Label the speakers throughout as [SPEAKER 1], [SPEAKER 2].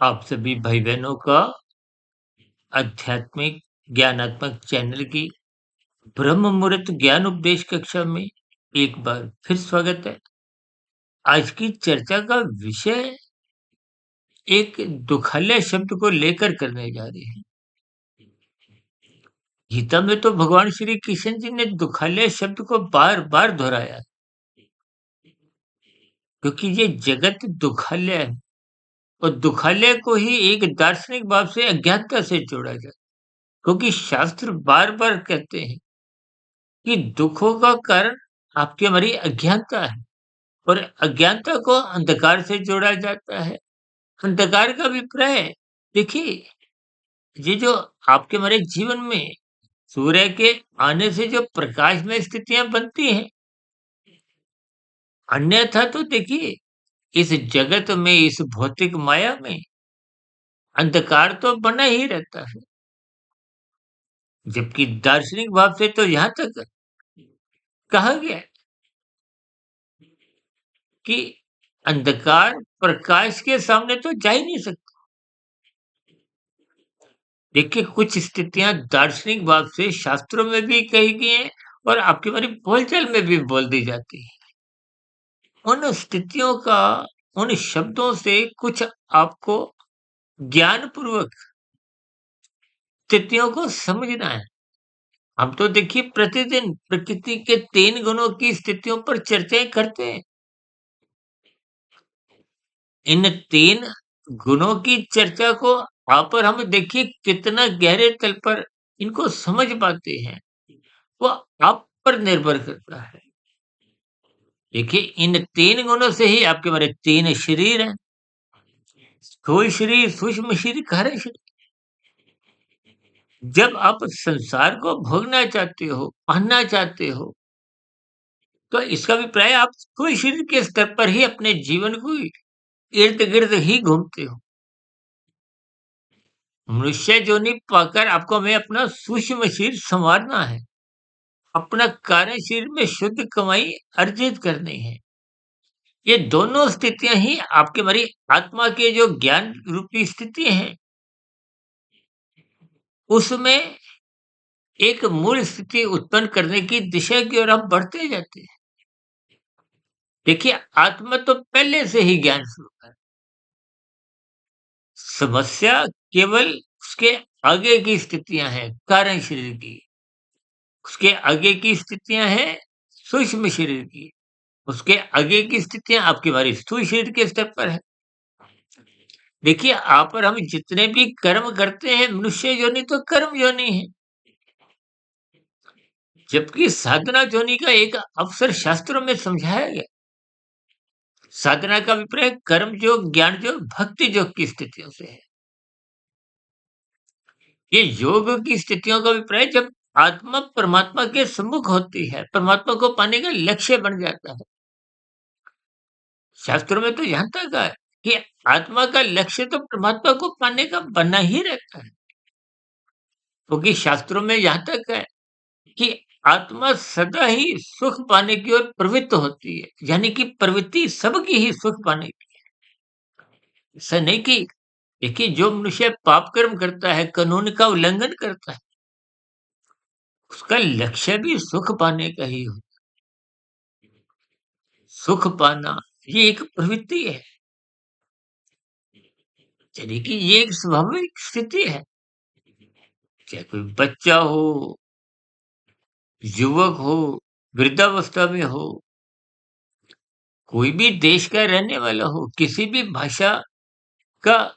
[SPEAKER 1] आप सभी भाई-बहनों का आध्यात्मिक ज्ञानात्मक चैनल की ब्रह्म मुहूर्त ज्ञान उपदेश कक्षा में एक बार फिर स्वागत है। आज की चर्चा का विषय एक दुखल्य शब्द को लेकर करने जा रहे हैं। गीता में तो भगवान श्री कृष्ण जी ने दुखल्य शब्द को बार-बार दोहराया क्योंकि ये जगत दुखल्य है और दुखल्य को ही एक दार्शनिक भाव से अज्ञानता से जोड़ा जाए क्योंकि शास्त्र बार-बार कहते हैं कि दुखों का कारण आपकी हमारी अज्ञानता है और अज्ञानता को अंधकार से जोड़ा जाता है। अंधकार का अभिप्राय देखिए, ये जो आपके हमारे जीवन में सूर्य के आने से जो प्रकाशमय स्थितियाँ बनती हैं, अन्यथा तो देखिए इस जगत में, इस भौतिक माया में अंधकार तो बना ही रहता है। जबकि दार्शनिक भाव से तो यहाँ तक कहा गया है कि अंधकार प्रकाश के सामने तो जा ही नहीं सकता। देखिए, कुछ स्थितियाँ दार्शनिक भाव से शास्त्रों में भी कही गई हैं और आपकी हमारी बोलचाल में भी बोल दी जाती हैं। उन स्थितियों का, उन शब्दों से कुछ आपको ज्ञानपूर्वक स्थितियों को समझना है। हम तो देखिए प्रतिदिन प्रकृति के 3 गुणों की स्थितियों पर चर्चाएँ करते हैं। इन 3 गुणों की चर्चा को आप और हम देखिए कितना गहरे तल पर इनको समझ पाते हैं, वो आप पर निर्भर करता है। देखिए, इन 3 गुणों से ही आपके हमारे 3 शरीर हैं। स्थूल शरीर, सूक्ष्म शरीर, कारण शरीर। जब आप संसार को भोगना चाहते हो, पाना चाहते हो, तो इसका अभिप्राय आप स्थूल शरीर के स्तर पर ही अपने जीवन को इर्द-गिर्द ही घूमते हो। मनुष्य योनि पाकर आपको हमें अपना सूक्ष्म शरीर सँवारना है। अपना कारण शरीर में शुद्ध कमाई अर्जित करनी है। ये दोनों स्थितियाँ ही आपके हमारी आत्मा के जो ज्ञान रूपी स्थिति हैं, उसमें एक मूल स्थिति उत्पन्न करने की दिशा की ओर हम बढ़ते जाते हैं। देखिए, आत्मा तो पहले से ही ज्ञान स्वरूप है। समस्या केवल उसके आगे की स्थितियाँ हैं, कारण शरीर की। उसके आगे की स्थितियाँ हैं सूक्ष्म शरीर की। उसके आगे की स्थितियाँ आपकी हमारी स्थूल शरीर के स्तर पर है। देखिए, आप और हम जितने भी कर्म करते हैं, मनुष्य योनि तो कर्म योनि है। जबकि साधना योनि का एक अवसर शास्त्रों में समझाया गया। साधना का अभिप्राय कर्म योग, ज्ञान योग, भक्ति योग की स्थितियों से है। ये योग की स्थितियों का अभिप्राय जब आत्मा परमात्मा के सम्मुख होती है, परमात्मा को पाने का लक्ष्य बन जाता है। शास्त्रों में तो यहाँ तक है कि आत्मा का लक्ष्य तो परमात्मा को पाने का बना ही रहता है। क्योंकि शास्त्रों में यहाँ तक है कि आत्मा सदा ही सुख पाने की ओर प्रवृत्त होती है, यानी कि प्रवृत्ति सबकी ही सुख पाने की है। ऐसा नहीं कि देखिए जो मनुष्य पाप कर्म करता है, कानून का उल्लंघन करता है, उसका लक्ष्य भी सुख पाने का ही होता है। सुख पाना ये एक प्रवृत्ति है, यानी कि ये एक स्वाभाविक स्थिति है। चाहे कोई बच्चा हो, युवक हो, वृद्धावस्था में हो, कोई भी देश का रहने वाला हो, का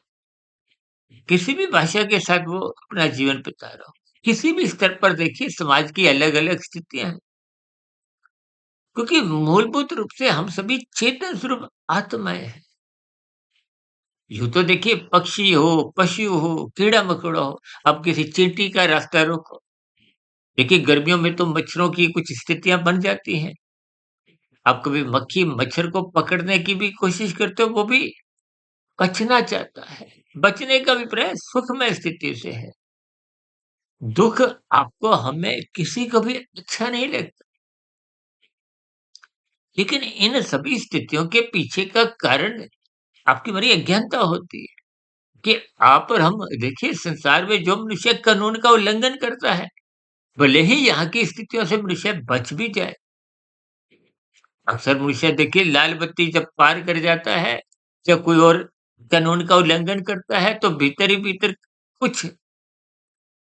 [SPEAKER 1] किसी भी भाषा के साथ वो अपना जीवन बिता रहा हो। किसी भी स्तर पर देखिए समाज की अलग-अलग स्थितियाँ हैं। क्योंकि मूलभूत रूप से हम सभी चेतन स्वरूप आत्माएँ हैं। यूँ तो देखिए पक्षी हो, पशु हो, कीड़ा-मकोड़ा हो, अब किसी चींटी का रास्ता रोको। देखिए गर्मियों में तो मच्छरों की कुछ स्थितियाँ बन जाती हैं। आप कभी मक्खी, मच्छर को पकड़ने की भी कोशिश करते हो, वो भी बचना चाहता है। बचने का अभिप्राय सुखमय स्थिति से है। दुःख आपको हमें किसी को भी अच्छा नहीं लगता। लेकिन इन सभी स्थितियों के पीछे का कारण आपकी बड़ी अज्ञानता होती है। कि आप और हम देखिए संसार में जो मनुष्य कानून का उल्लंघन करता है, भले ही यहाँ की स्थितियों से मनुष्य बच भी जाए, अक्सर मनुष्य देखिए लाल बत्ती जब पार कर जाता है, या कोई और कानून का उल्लंघन करता है, तो भीतर ही भीतर कुछ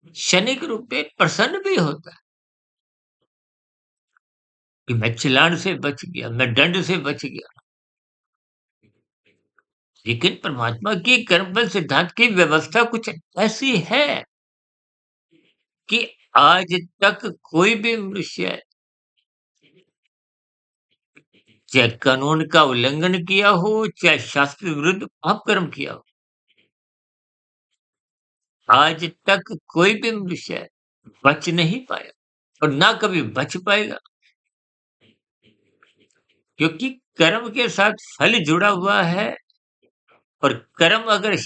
[SPEAKER 1] क्षणिक रूप में प्रसन्न भी होता है कि मैं चालान से बच गया, मैं दंड से बच गया। लेकिन परमात्मा की कर्मबल सिद्धांत की व्यवस्था कुछ ऐसी है कि आज तक कोई भी मनुष्य चाहे कानून का उल्लंघन किया हो, चाहे शास्त्र विरुद्ध पाप कर्म किया हो, आज तक कोई भी मनुष्य बच नहीं पाया और ना कभी बच पाएगा, क्योंकि कर्म के साथ फल जुड़ा हुआ है। और कर्म अगर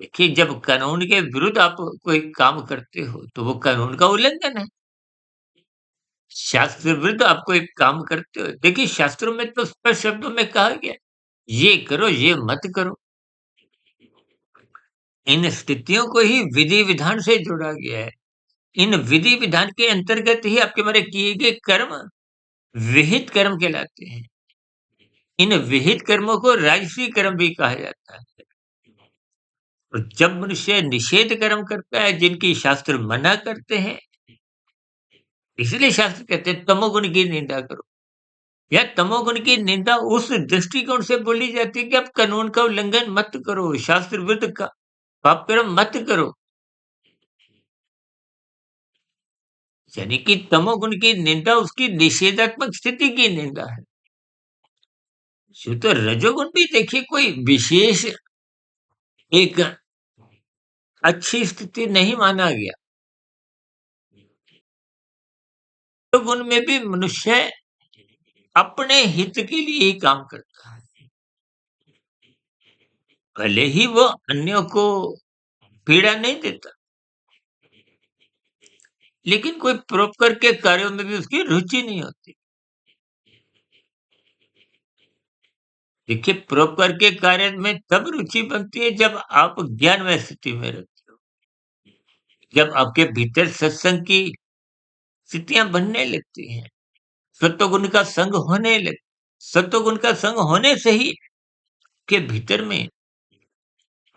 [SPEAKER 1] देखिए, जब कानून के विरुद्ध आप कोई काम करते हो, तो वो कानून का उल्लंघन है। शास्त्र विरुद्ध आप कोई काम करते हो, देखिए शास्त्रों में तो स्पष्ट शब्दों में कहा गया है, ये करो, ये मत करो। इन स्थितियों को ही विधि-विधान से जोड़ा गया है। इन विधि-विधान के अंतर्गत ही आपके द्वारा किए गए कर्म विहित कर्म कहलाते हैं। इन विहित कर्मों को राजसी कर्म भी कहा जाता है। और जब मनुष्य निषेध कर्म करता है, जिनकी शास्त्र मना करते हैं, इसलिए शास्त्र कहते हैं तमोगुण की निंदा करो। या तमोगुण की निंदा उस दृष्टिकोण से बोली जाती है कि आप कानून का उल्लंघन मत करो, शास्त्र विरुद्ध का पाप कर्म मत करो। यानी कि तमोगुण की निंदा उसकी निषेधात्मक स्थिति की निंदा है। शुद्ध रजोगुण भी देखिए कोई विशेष एक अच्छी स्थिति नहीं माना गया। रजोगुण में भी मनुष्य अपने हित के लिए ही काम करता है। भले ही वो अन्यों को पीड़ा नहीं देता, लेकिन कोई परोपकार के कार्यों में भी उसकी रुचि नहीं होती। देखिए, परोपकार के कार्य में तब रुचि बनती है जब आप ज्ञानमय स्थिति में रहते हो। जब आपके भीतर सत्संग की स्थितियाँ बनने लगती हैं, सत्वगुण का संग होने लग सत्वगुण का संग होने से ही के भीतर में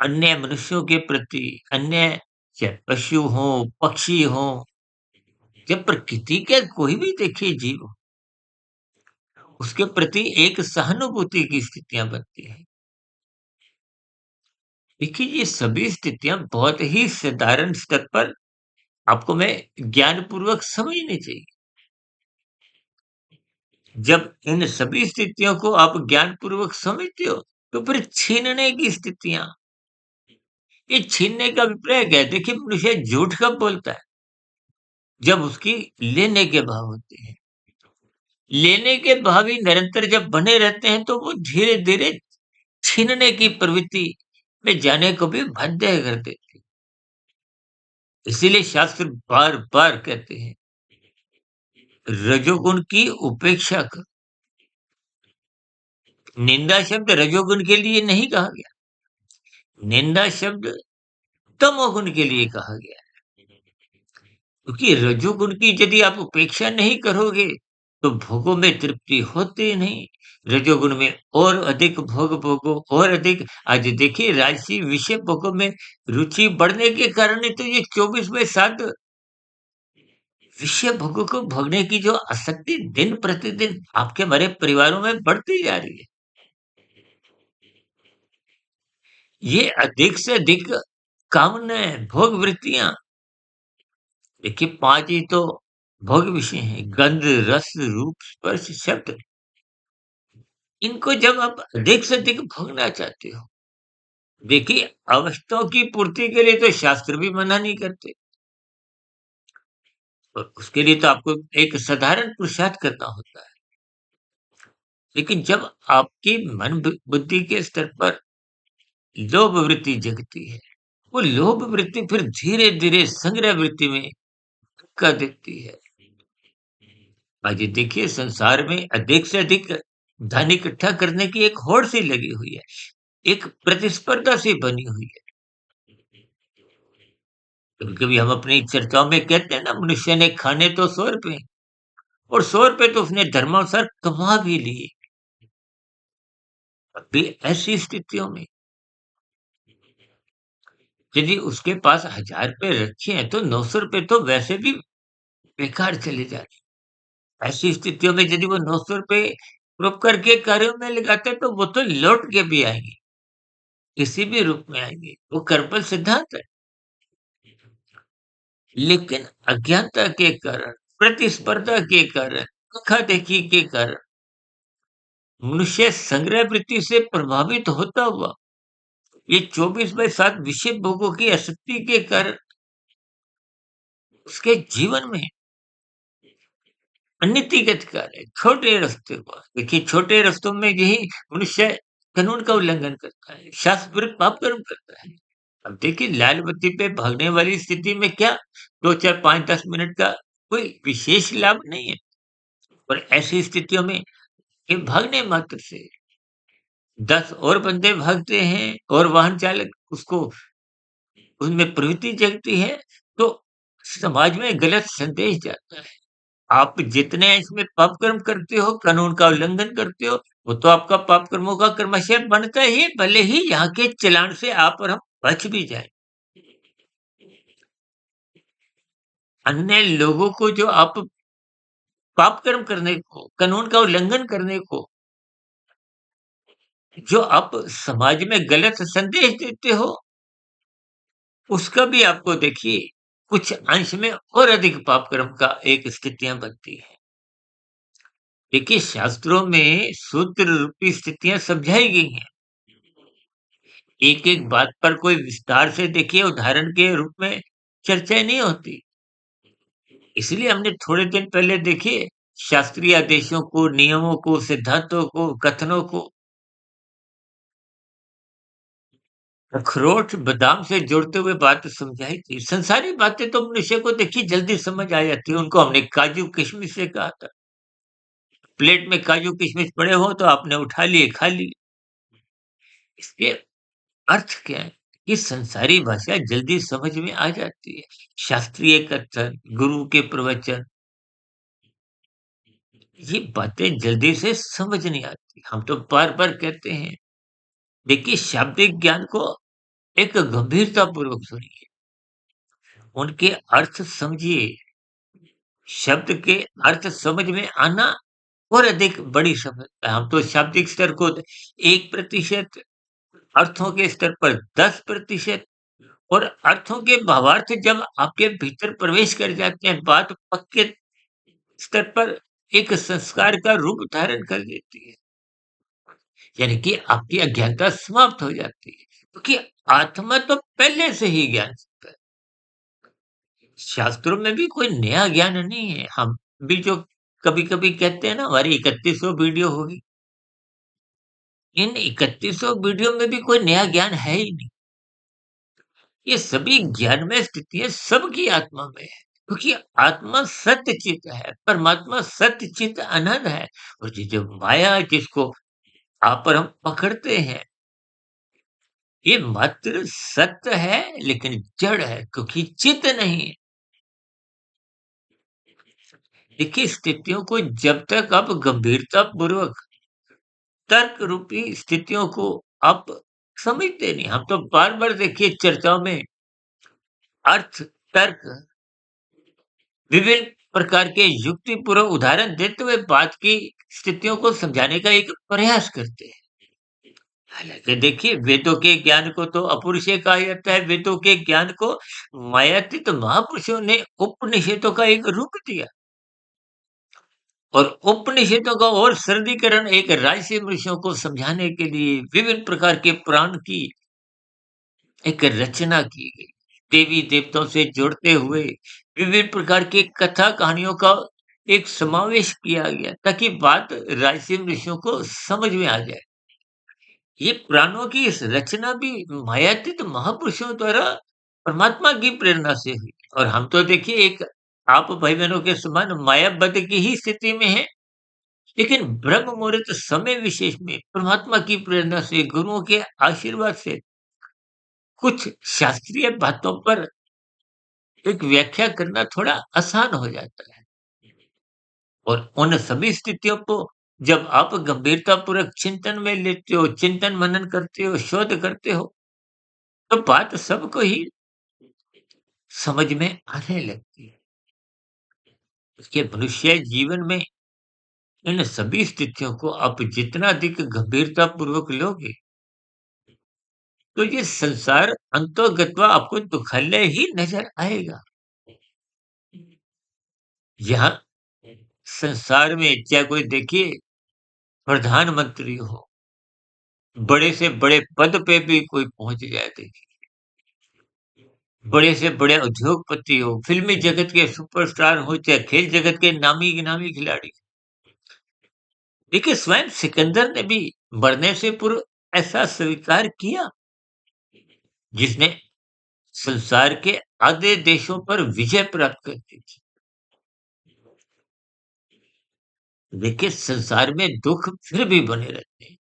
[SPEAKER 1] अन्य मनुष्यों के प्रति, अन्य चाहे पशु हों, पक्षी हों, या प्रकृति के कोई भी देखिए जीव हो, उसके प्रति एक सहानुभूति की स्थितियाँ बनती हैं। देखिए, ये सभी स्थितियाँ बहुत ही साधारण स्तर पर आपको मैं ज्ञानपूर्वक समझनी चाहिए। जब इन सभी स्थितियों को आप ज्ञानपूर्वक समझते हो, तो फिर छीनने की स्थितियाँ, ये छीनने का अभिप्राय क्या है? देखिए, मनुष्य झूठ कब बोलता है? जब उसकी लेने के भाव होते हैं। लेने के भाव ही निरंतर जब बने रहते हैं, तो वो धीरे-धीरे छीनने की प्रवृत्ति में जाने को भी बाध्य कर देते हैं। इसीलिए शास्त्र बार-बार कहते हैं, रजोगुण की उपेक्षा करो। निंदा शब्द रजोगुण के लिए नहीं कहा गया, निंदा शब्द तमोगुण के लिए कहा गया है। क्योंकि रजोगुण की यदि आप उपेक्षा नहीं करोगे, तो भोगों में तृप्ति होती नहीं। रजोगुण में और अधिक भोग भोगो, और अधिक। आज देखिए, राजसी विषय भोगों में रुचि बढ़ने के कारण ही तो ये 24/7 विषय भोगों को भोगने की जो आसक्ति दिन प्रतिदिन आपके हमारे परिवारों में बढ़ती जा रही है। ये अधिक से अधिक कामनाएँ, भोग वृत्तियाँ, देखिए 5 ही तो भोग विषय हैं, गंध, रस, रूप, स्पर्श, शब्द। इनको जब आप अधिक से अधिक भोगना चाहते हो, देखिए अवस्थाओं की पूर्ति के लिए तो शास्त्र भी मना नहीं करते, और उसके लिए तो आपको एक साधारण पुरुषार्थ करना होता है। लेकिन जब आपकी मन बुद्धि के स्तर पर लोभ वृत्ति जगती है, वो लोभ वृत्ति फिर धीरे-धीरे संग्रह वृत्ति में कर देती है। आज ये देखिए, संसार में अधिक से अधिक धन इकट्ठा करने की एक होड़ सी लगी हुई है, एक प्रतिस्पर्धा सी बनी हुई है। कभी-कभी हम अपनी चर्चाओं में कहते हैं ना, मनुष्य ने खाने तो 100 रुपए और 100 रुपए तो उसने धर्मानुसार कमा भी लिए। अभी ऐसी स्थितियों में यदि उसके पास 1000 रुपए रखे हैं, तो 900 रुपए तो वैसे भी बेकार चले जा रहे हैं। ऐसी स्थितियों में यदि वो 900 रुपए परोपकार के कार्यों में लगाते हैं, तो वो तो लौट के भी आएँगे, किसी भी रूप में आएँगे। वो कर्मफल सिद्धांत है। लेकिन अज्ञानता के कारण, प्रतिस्पर्धा के कारण, देखा-देखी के कारण मनुष्य संग्रह वृत्ति से प्रभावित होता हुआ ये 24/7 विषय भोगों की आसक्ति के कारण उसके जीवन में अनतिगत कार्य, छोटे रास्ते पर देखिए, छोटे रास्तों में यही मनुष्य कानून का उल्लंघन करता है, शास्त्र विरुद्ध पाप कर्म करता है। अब देखिए, लाल बत्ती पे भागने वाली स्थिति में क्या 2, 4, 5, 10 मिनट का कोई विशेष लाभ नहीं है। और ऐसी स्थितियों में ये भागने मात्र से 10 और बंदे भागते हैं और वाहन चालक उसको उनमें प्रवृत्ति जगती है, तो समाज में गलत संदेश जाता है। आप जितने इसमें पाप कर्म करते हो, कानून का उल्लंघन करते हो, वो तो आपका पाप कर्मों का क्रमशः बनता ही है, भले ही यहाँ के चालान से आप और हम बच भी जाएँ। अन्य लोगों को जो आप पाप कर्म करने को, कानून का उल्लंघन करने को, जो आप समाज में गलत संदेश देते हो, उसका भी आपको देखिए कुछ अंश में और अधिक पाप कर्म का एक स्थितियाँ बनती हैं। देखिए, शास्त्रों में सूत्र रूपी स्थितियाँ समझाई गई हैं। एक-एक बात पर कोई विस्तार से देखिए उदाहरण के रूप में चर्चा नहीं होती। इसलिए हमने थोड़े दिन पहले देखिए शास्त्रीय आदेशों को, नियमों को, सिद्धांतों को, कथनों को अखरोट बादाम से जोड़ते हुए बात समझाई थी। संसारी बातें तो मनुष्य को देखिए जल्दी समझ आ जाती है। उनको हमने काजू किशमिश से कहा था। प्लेट में काजू किशमिश पड़े हो तो आपने उठा लिए, खा लिए। इसके अर्थ क्या है? ये संसारी भाषा जल्दी समझ में आ जाती है। शास्त्रीय कथन, गुरु के प्रवचन, ये बातें जल्दी से समझ नहीं आती। हम तो बार-बार कहते हैं, देखिए शाब्दिक ज्ञान को एक गंभीरतापूर्वक सुनिए, उनके अर्थ समझिए। शब्द के अर्थ समझ में आना और अधिक बड़ी सफलता है। हम तो शाब्दिक स्तर को 1% अर्थों के स्तर पर 10% और अर्थों के भावार्थ जब आपके भीतर प्रवेश कर जाते हैं, बात पक्के स्तर पर एक संस्कार का रूप धारण कर लेती है। यानी कि आपकी अज्ञानता समाप्त हो जाती है। क्योंकि आत्मा तो पहले से ही ज्ञान है। शास्त्रों में भी कोई नया ज्ञान नहीं है। हम भी जो कभी-कभी कहते हैं ना, हमारी 3100 वीडियो होगी। इन 3100 वीडियो में भी कोई नया ज्ञान है ही नहीं। ये सभी ज्ञानमय स्थितियाँ सबकी आत्मा में है। क्योंकि आत्मा सत्य चित है, परमात्मा सत्य चित अनंत है। और ये जो माया जिसको आप और हम पकड़ते हैं, ये मात्र सत्य है लेकिन जड़ है, क्योंकि चित नहीं है। देखिए, स्थितियों को जब तक आप गंभीरतापूर्वक तर्क रूपी स्थितियों को आप समझते नहीं। हम तो बार-बार देखिए चर्चाओं में अर्थ, तर्क, विभिन्न प्रकार के युक्तिपूर्वक उदाहरण देते हुए बात की स्थितियों को समझाने का एक प्रयास करते हैं। हालाँकि देखिए, वेदों के ज्ञान को तो अपौरुषेय कहा जाता है। वेदों के ज्ञान को मायातीत महापुरुषों ने उपनिषदों का एक रूप दिया। और उपनिषदों का और सरलीकरण एक राजसी ऋषियों को समझाने के लिए विभिन्न प्रकार के पुराण की एक रचना की गई। देवी-देवताओं से जोड़ते हुए विभिन्न प्रकार की कथा कहानियों का एक समावेश किया गया, ताकि बात राजसी ऋषियों को समझ में आ जाए। ये पुराणों की इस रचना भी मायातीत महापुरुषों द्वारा परमात्मा की प्रेरणा से हुई। और हम तो देखिए एक आप भाई-बहनों के समान मायाबद्ध की ही स्थिति में हैं। लेकिन ब्रह्म मुहूर्त समय विशेष में परमात्मा की प्रेरणा से, गुरुओं के आशीर्वाद से कुछ शास्त्रीय बातों पर एक व्याख्या करना थोड़ा आसान हो जाता है। और उन सभी स्थितियों को जब आप गंभीरतापूर्वक चिंतन में लेते हो, चिंतन-मनन करते हो, शोध करते हो, तो बात सबको ही समझ में आने लगती है। देखिए, मनुष्य जीवन में इन सभी स्थितियों को आप जितना अधिक गंभीरतापूर्वक लोगे, तो ये संसार अंतोगत्वा आपको दुखल्य ही नज़र आएगा। यहाँ संसार में चाहे कोई देखिए प्रधानमंत्री हो, बड़े से बड़े पद पे भी कोई पहुँच जाए देखिए, बड़े से बड़े उद्योगपति हो, फ़िल्मी जगत के सुपरस्टार हो, चाहे खेल जगत के नामी-गिनामी खिलाड़ी। देखिए, स्वयं सिकंदर ने भी मरने से पूर्व ऐसा स्वीकार किया, जिसने संसार के आधे देशों पर विजय प्राप्त कर दी थी। देखिए, संसार में दुःख फिर भी बने रहते हैं।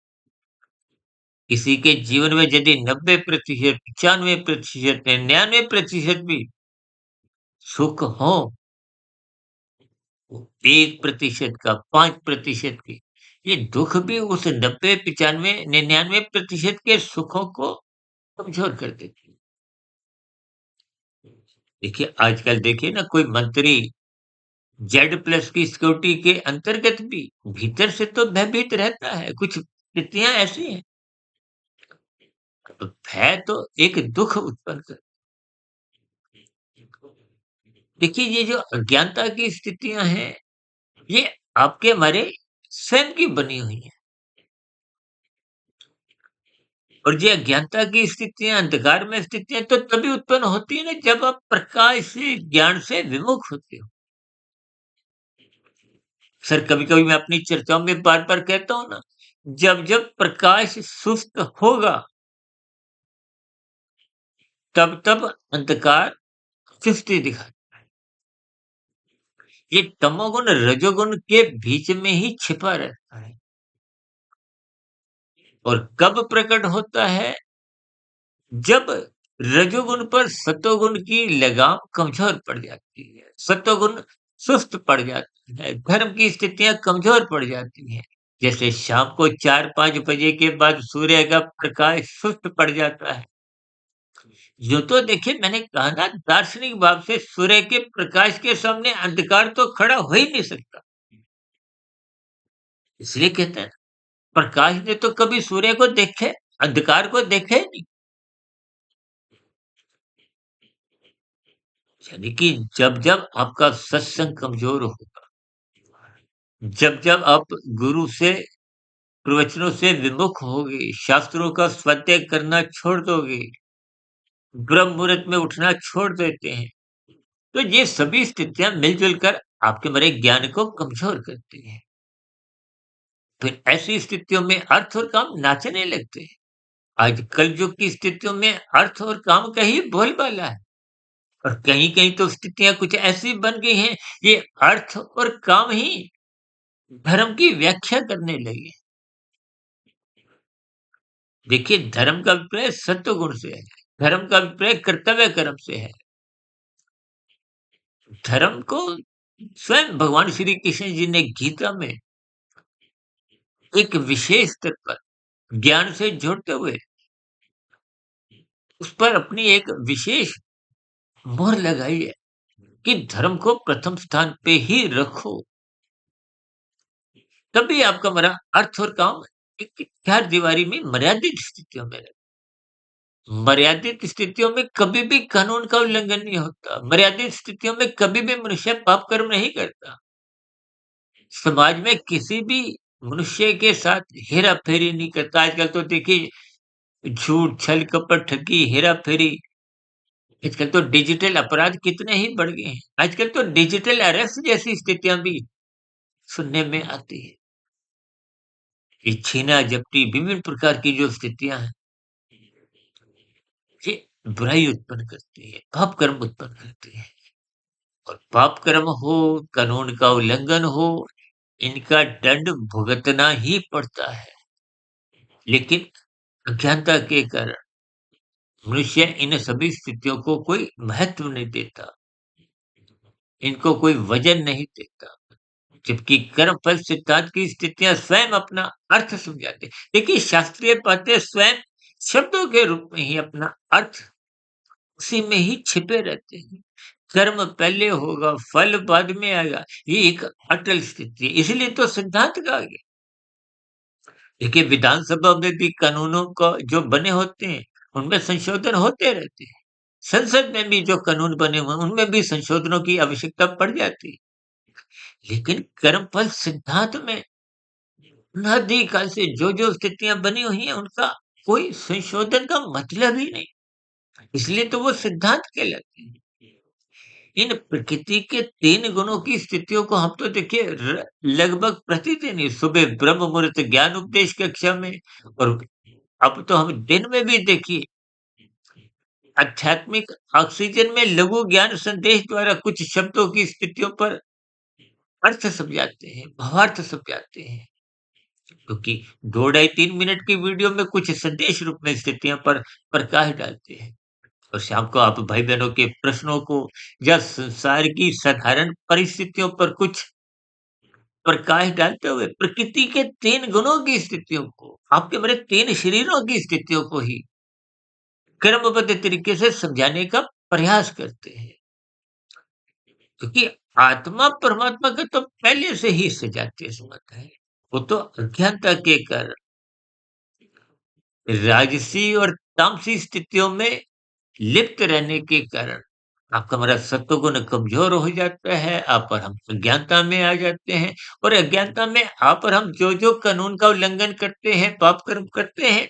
[SPEAKER 1] किसी के जीवन में यदि 90%, 95%, 99% भी सुख हो, 1% का, 5% की, ये दुःख भी उस 90, 95, 99% के सुखों को कमज़ोर कर देती है। देखिए, आजकल देखिए ना कोई मंत्री जेड प्लस की सिक्योरिटी के अंतर्गत भी भीतर से तो भयभीत रहता है। कुछ स्थितियाँ ऐसी हैं, तो भय तो एक दुःख उत्पन्न कर। देखिए, ये जो अज्ञानता की स्थितियाँ हैं, ये आपके हमारे स्वयं की बनी हुई हैं। और ये अज्ञानता की स्थितियाँ, अंधकार में स्थितियाँ तो तभी उत्पन्न होती है ना जब आप प्रकाश से, ज्ञान से विमुख होते हो। सर, कभी-कभी मैं अपनी चर्चाओं में बार-बार कहता हूँ ना, जब-जब प्रकाश सुस्त होगा, तब-तब अंधकार सुस्ती दिखाता है। ये तमोगुण, रजोगुण के बीच में ही छिपा रहता है। और कब प्रकट होता है? जब रजोगुण पर सतोगुण की लगाम कमज़ोर पड़ जाती है, सतोगुण सुस्त पड़ जाता है, धर्म की स्थितियाँ कमज़ोर पड़ जाती हैं। जैसे शाम को 4-5 बजे के बाद सूर्य का प्रकाश सुस्त पड़ जाता है। यूँ तो देखिए मैंने कहा ना दार्शनिक भाव से सूर्य के प्रकाश के सामने अंधकार तो खड़ा हो ही नहीं सकता। इसलिए कहते हैं प्रकाश ने तो कभी सूर्य को देखे, अंधकार को देखा ही नहीं। यानी कि जब-जब आपका सत्संग कमज़ोर होगा, जब-जब आप गुरु से प्रवचनों से विमुख होगे, शास्त्रों का स्वाध्याय करना छोड़ दोगे, ब्रह्म मुहूर्त में उठना छोड़ देते हैं, तो ये सभी स्थितियाँ मिल-जुल कर आपके हमारे ज्ञान को कमज़ोर करती हैं। फिर ऐसी स्थितियों में अर्थ और काम नाचने लगते हैं। आज कलयुग की स्थितियों में अर्थ और काम का ही बोलबाला है। और कहीं-कहीं तो स्थितियाँ कुछ ऐसी बन गई हैं, ये अर्थ और काम ही धर्म की व्याख्या करने लगे। देखिए, धर्म का अभिप्राय सत्व गुण से है, धर्म का अभिप्राय कर्तव्य कर्म से है। धर्म को स्वयं भगवान श्री कृष्ण जी ने गीता में एक विशेष स्तर पर ज्ञान से जोड़ते हुए उस पर अपनी एक विशेष मोहर लगाई है कि धर्म को प्रथम स्थान पे ही रखो, तभी आपका हमारा अर्थ और काम एक चार दीवारी में मर्यादित स्थितियों में रहे। मर्यादित स्थितियों में कभी भी कानून का उल्लंघन नहीं होता। मर्यादित स्थितियों में कभी भी मनुष्य पाप कर्म नहीं करता। समाज में किसी भी मनुष्य के साथ हेरा-फेरी नहीं करता। आजकल तो देखिए झूठ, छल, कपट, ठगी, हेरा-फेरी, आजकल तो डिजिटल अपराध कितने ही बढ़ गए हैं। आजकल तो डिजिटल अरेस्ट जैसी स्थितियाँ भी सुनने में आती है। ये छीना-झपटी विभिन्न प्रकार की जो स्थितियाँ हैं, ये बुराई उत्पन्न करती है, पाप कर्म उत्पन्न करती है। और पाप कर्म हो, कानून का उल्लंघन हो, इनका दंड भुगतना ही पड़ता है। लेकिन अज्ञानता के कारण मनुष्य इन सभी स्थितियों को कोई महत्व नहीं देता। इनको कोई वजन नहीं देता। जबकि कर्म फल सिद्धांत की स्थितियां स्वयं अपना अर्थ समझाते हैं। देखिए शास्त्रीय बातें स्वयं शब्दों के रूप में ही अपना अर्थ उसी में ही छिपे रहते हैं। कर्म पहले होगा, फल बाद में आएगा। ये एक अटल स्थिति है, इसीलिए तो सिद्धांत कहा गया। देखिए विधानसभा में भी कानूनों का जो बने होते हैं, उनमें संशोधन होते रहते हैं। संसद में भी जो कानून बने हुए हैं, उनमें भी संशोधनों की आवश्यकता पड़ जाती है। लेकिन कर्मफल सिद्धांत में अनादिकाल से जो स्थितियां बनी हुई हैं, उनका कोई संशोधन का मतलब ही नहीं। इसलिए तो वो सिद्धांत कहलाते हैं। इन प्रकृति के 3 गुणों की स्थितियों को हम तो देखिए लगभग प्रतिदिन ही सुबह ब्रह्म मुहूर्त ज्ञान उपदेश कक्षा में, और अब तो हम दिन में भी देखिए आध्यात्मिक ऑक्सीजन में लघु ज्ञान संदेश द्वारा कुछ शब्दों की स्थितियों पर अर्थ समझाते हैं, भावार्थ समझाते हैं। क्योंकि 2 ढाई 3 मिनट की वीडियो में कुछ संदेश रूप में स्थितियों पर प्रकाश डालते हैं, और शाम को आप भाई बहनों के प्रश्नों को या संसार की साधारण परिस्थितियों पर कुछ प्रकाश डालते हुए प्रकृति के 3 गुणों की स्थितियों को, आपके मेरे 3 शरीरों की स्थितियों को ही क्रमबद्ध तरीके से समझाने का प्रयास करते हैं। क्योंकि आत्मा परमात्मा का तो पहले से ही सजातीय संबंध है। वो तो अज्ञानता के कारण राजसी और तामसी स्थितियों में लिप्त रहने के कारण आपका हमारा सत्वगुण कमजोर हो जाता है, आप और हम अज्ञानता में आ जाते हैं, और अज्ञानता में आप और हम जो कानून का उल्लंघन करते हैं, पाप कर्म करते हैं,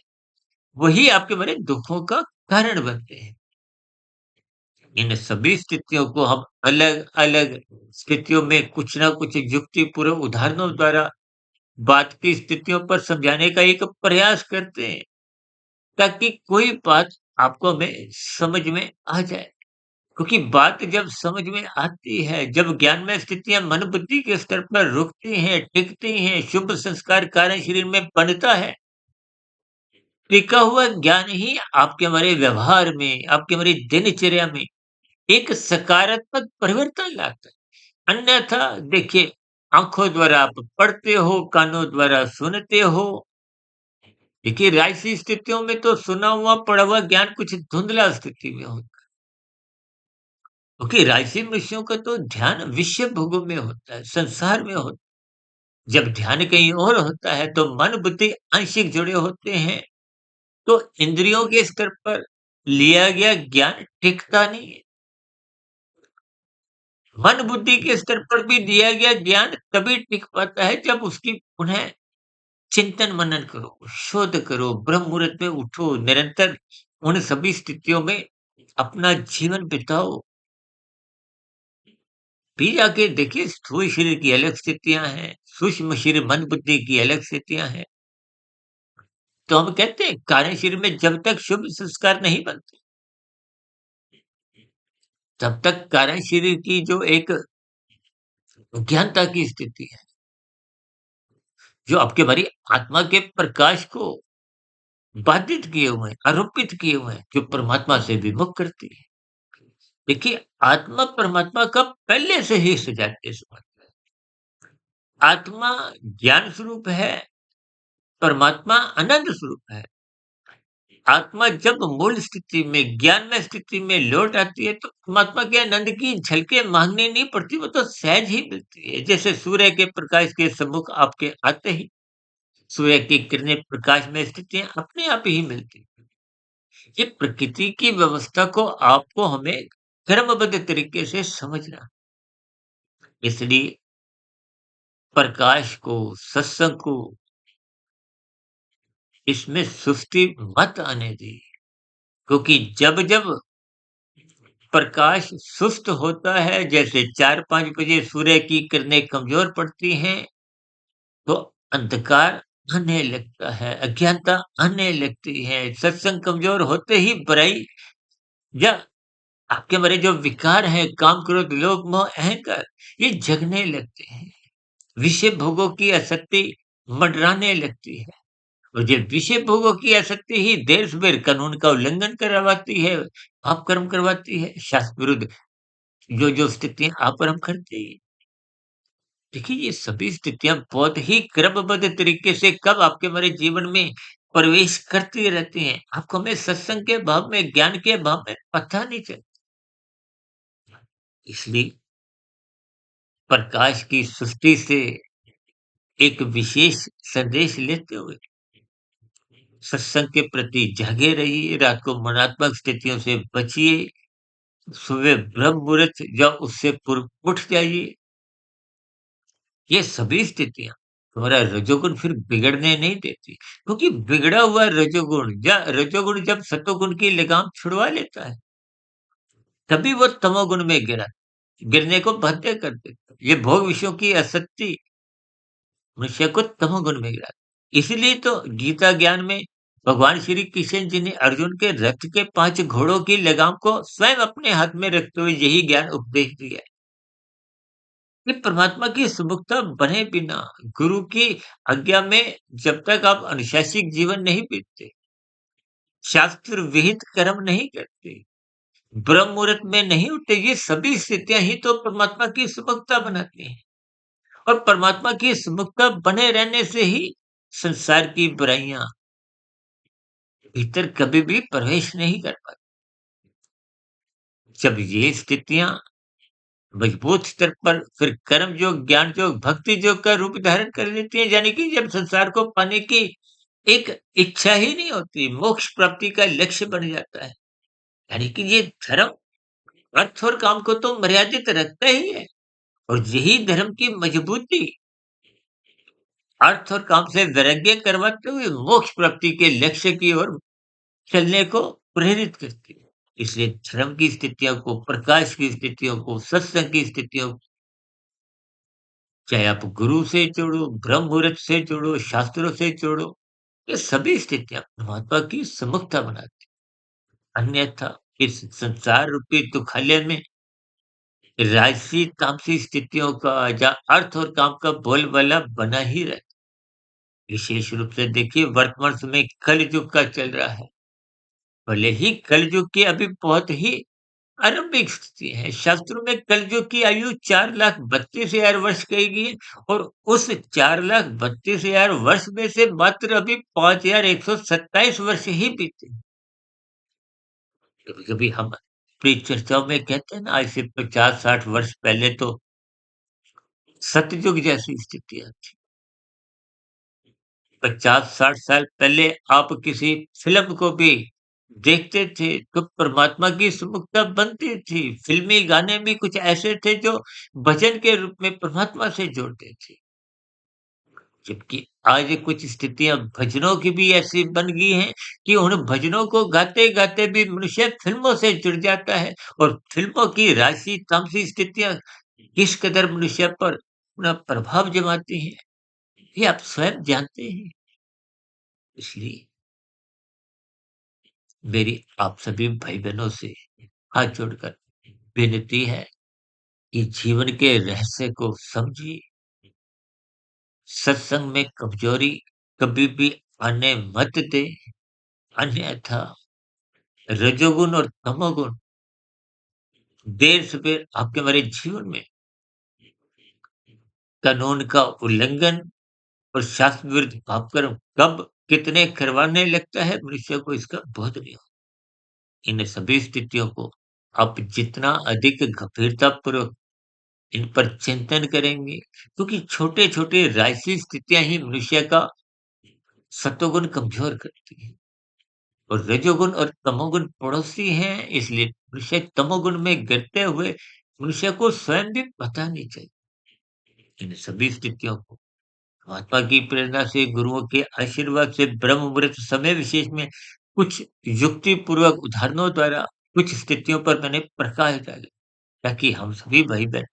[SPEAKER 1] वही आपके बड़े दुखों का कारण बनते हैं। इन सभी स्थितियों को हम अलग-अलग स्थितियों में कुछ ना कुछ युक्तिपूर्ण उदाहरणों द्वारा बात की स्थितियों पर समझाने का एक प्रयास करते हैं, ताकि कोई बात आपको में समझ में आ जाए। क्योंकि बात जब समझ में आती है, जब ज्ञान में स्थितियाँ मन बुद्धि के स्तर पर रुकती हैं, टिकती हैं, शुभ संस्कार कारण शरीर में बनता है, टिका हुआ ज्ञान ही आपके हमारे व्यवहार में, आपके हमारी दिनचर्या में एक सकारात्मक परिवर्तन लाता है। अन्यथा देखिए, आँखों द्वारा आप पढ़ते हो, कानों द्वारा सुनते हो। देखिए, राजसी स्थितियों में तो सुना हुआ, पढ़ा हुआ ज्ञान कुछ धुंधला स्थिति में होता है। क्योंकि राजसी मनुष्यों का तो ध्यान विषय भोगों में होता है, संसार में होता है। जब ध्यान कहीं और होता है, तो मन, बुद्धि आंशिक जुड़े होते हैं, तो इंद्रियों के स्तर पर लिया गया ज्ञान टिकता नहीं है। मन बुद्धि के स्तर पर भी दिया गया ज्ञान तभी टिक पाता है जब उसकी पुनः चिंतन मनन करो, शोध करो, ब्रह्म मुहूर्त में उठो, निरंतर उन सभी स्थितियों में अपना जीवन बिताओ। फिर जाके देखिए स्थूल शरीर की अलग स्थितियाँ हैं, सूक्ष्म शरीर मन बुद्धि की अलग स्थितियाँ हैं। तो हम कहते हैं कारण शरीर में जब तक शुभ संस्कार नहीं बनते, तब तक कारण शरीर की जो एक अज्ञानता की स्थिति है, जो आपके हमारी आत्मा के प्रकाश को बाधित किए हुए हैं, आरोपित किए हुए हैं, जो परमात्मा से विमुख करती है। देखिए, आत्मा परमात्मा का पहले से ही सजातीय संबंध है। आत्मा ज्ञान स्वरूप है, परमात्मा आनंद स्वरूप है। आत्मा जब मूल स्थिति में, ज्ञान में स्थिति में लौट आती है, तो परमात्मा के आनंद की झलकें माँगनी नहीं पड़ती, वो तो सहज ही मिलती है। जैसे सूर्य के प्रकाश के सम्मुख आपके आते ही सूर्य की किरणें प्रकाश में स्थितियाँ अपने आप ही मिलती हैं। ये प्रकृति की व्यवस्था को आपको हमें क्रमबद्ध तरीके से समझना। इसलिए प्रकाश को, सत्संग को, इसमें सुस्ती मत आने दी। क्योंकि जब-जब प्रकाश सुस्त होता है, जैसे 4-5 बजे सूर्य की किरणें कमज़ोर पड़ती हैं, तो अंधकार आने लगता है, अज्ञानता आने लगती है। सत्संग कमज़ोर होते ही बुराई या आपके हमारे जो विकार हैं, काम, क्रोध, लोभ, मोह, अहंकार, ये जगने लगते हैं। विषय भोगों की आसक्ति मंडराने लगती है। और ये विषय भोगों की आसक्ति ही देर-सबेर कानून का उल्लंघन करवाती है, पाप कर्म करवाती है, शास्त्र विरुद्ध जो स्थितियाँ आप और हम करते ही हैं। देखिए, ये सभी स्थितियाँ बहुत ही क्रमबद्ध तरीके से कब आपके हमारे जीवन में प्रवेश करती रहती हैं, आपको हमें सत्संग के भाव में, ज्ञान के भाव में पता नहीं चलता। इसलिए प्रकाश की सृष्टि से एक विशेष संदेश लेते हुए सत्संग के प्रति जागे रहिए, रात को मनात्मक स्थितियों से बचिए, सुबह ब्रह्म मुहूर्त या उससे पूर्व उठ जाइए। ये सभी स्थितियाँ हमारा रजोगुण फिर बिगड़ने नहीं देती, क्योंकि बिगड़ा हुआ रजोगुण या रजोगुण जब सतोगुण की लगाम छुड़वा लेता है, तभी वो तमोगुण में गिरने को बाध्य कर देता है। ये भोग विषयों की आसक्ति मनुष्य को तमोगुण में गिराती। इसीलिए तो गीता ज्ञान में भगवान श्री कृष्ण जी ने अर्जुन के रथ के 5 घोड़ों की लगाम को स्वयं अपने हाथ में रखते हुए यही ज्ञान उपदेश दिया है कि परमात्मा की सुमुखता बने बिना गुरु की आज्ञा में जब तक आप अनुशासित जीवन नहीं बीतते, शास्त्र विहित कर्म नहीं करते, ब्रह्म मुहूर्त में नहीं उठते, ये सभी स्थितियां ही तो परमात्मा की सुमुखता बनाती हैं। और परमात्मा की सुमुखता बने रहने से ही संसार की बुराइयां भीतर कभी भी प्रवेश नहीं कर पाती। जब ये स्थितियां मजबूत स्तर पर फिर कर्म योग, ज्ञान योग, भक्ति योग का रूप धारण कर लेती है, यानी कि जब संसार को पाने की एक इच्छा ही नहीं होती, मोक्ष प्राप्ति का लक्ष्य बन जाता है। यानी कि ये धर्म अर्थ और काम को तो मर्यादित रखता ही है, और यही धर्म की मजबूती अर्थ और काम से वैराग्य करवाते हुए मोक्ष प्राप्ति के लक्ष्य की ओर चलने को प्रेरित करती है। इसलिए धर्म की स्थितियों को, प्रकाश की स्थितियों को, सत्संग की स्थितियों को, चाहे आप गुरु से जोड़ो, ब्रह्म मुहूर्त से जोड़ो, शास्त्रों से जोड़ो, ये सभी स्थितियाँ परमात्मा की सम्मुखता बनाती हैं। अन्यथा इस संसार रूपी दुखालय में राजसी तामसी स्थितियों का या अर्थ और काम का बोलबाला बना ही रहता है। विशेष रूप से देखिए, वर्तमान समय कल युग का चल रहा है। भले ही कल युग की अभी बहुत ही आरंभिक स्थिति है। शास्त्रों में कलयुग की आयु 4,32,000 वर्ष कही गई है, और उस 4,32,000 वर्ष में से मात्र अभी 5,127 वर्ष ही बीते। कभी-कभी हम अपनी चर्चाओं में कहते हैं ना, आज से 50-60 वर्ष पहले तो सतयुग जैसी स्थितियाँ थी। 50-60 साल पहले आप किसी फ़िल्म को भी देखते थे, तो परमात्मा की सुमुखता बनती थी। फ़िल्मी गाने भी कुछ ऐसे थे जो भजन के रूप में परमात्मा से जोड़ते थे। जबकि आज कुछ स्थितियाँ भजनों की भी ऐसी बन गई हैं कि उन भजनों को गाते-गाते भी मनुष्य फ़िल्मों से जुड़ जाता है, और फ़िल्मों की राजसी-तामसी स्थितियाँ किस कदर मनुष्य पर अपना प्रभाव जमाती हैं, ये आप स्वयं जानते हैं। इसलिए मेरी आप सभी भाई-बहनों से हाथ जोड़कर विनती है कि जीवन के रहस्य को समझिए, सत्संग में कमजोरी कभी भी आने मत दें, अन्यथा रजोगुण और तमोगुण देर-सबेर आपके हमारे जीवन में कानून का उल्लंघन और शास्त्र विरुद्ध पाप कर्म कब कितने करवाने लगता है, मनुष्य को इसका बोध नहीं होता। इन सभी स्थितियों को आप जितना अधिक गंभीरतापूर्वक इन पर चिंतन करेंगे, क्योंकि छोटे-छोटे राजसी स्थितियाँ ही मनुष्य का सत्वगुण कमज़ोर करती हैं, और रजोगुण और तमोगुण पड़ोसी हैं, इसलिए मनुष्य तमोगुण में गिरते हुए मनुष्य को स्वयं भी पता नहीं चलता। इन सभी स्थितियों को महात्मा की प्रेरणा से, गुरुओं के आशीर्वाद से ब्रह्म मुहूर्त समय विशेष में कुछ युक्तिपूर्वक उदाहरणों द्वारा कुछ स्थितियों पर मैंने प्रकाश डाला, ताकि हम सभी भाई-बहन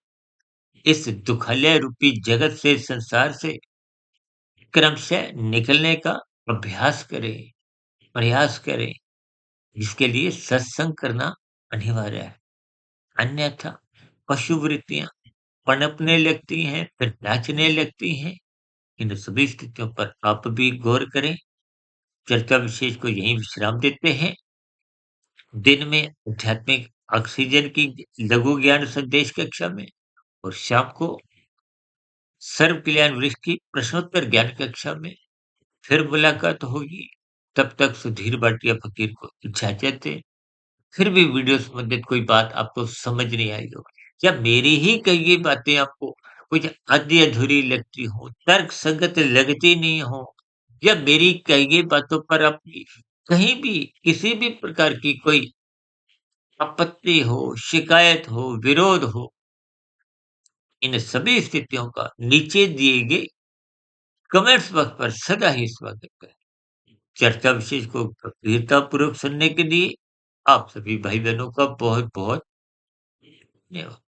[SPEAKER 1] इस दुखालय रूपी जगत से, संसार से क्रमशः निकलने का अभ्यास करें, प्रयास करें, जिसके लिए सत्संग करना अनिवार्य है। अन्यथा पशु वृत्तियाँ पनपने लगती हैं, फिर नाचने लगती हैं। इन सभी स्थितियों पर आप भी गौर करें। चर्चा विशेष को यहीं विश्राम देते हैं। दिन में आध्यात्मिक ऑक्सीजन की लघु ज्ञान संदेश कक्षा में और शाम को सर्व कल्याण वृक्ष की प्रश्नोत्तर ज्ञान कक्षा में फिर मुलाकात होगी। तब तक सुधीर भाटिया फकीर को इजाज़त दें। फिर भी वीडियो संबंधित कोई बात आपको समझ नहीं आई हो या मेरी ही कही गई बातें आपको कुछ आधी अधूरी लगती हो, तर्क संगत लगती नहीं हो या मेरी कही गई बातों पर आपकी कहीं भी किसी भी प्रकार की कोई आपत्ति हो, शिकायत हो, विरोध हो, इन सभी स्थितियों का नीचे दिए गए कमेंट्स बॉक्स पर सदा ही स्वागत है। चर्चा विशेष को गंभीरतापूर्वक सुनने के लिए आप सभी भाई-बहनों का बहुत-बहुत धन्यवाद।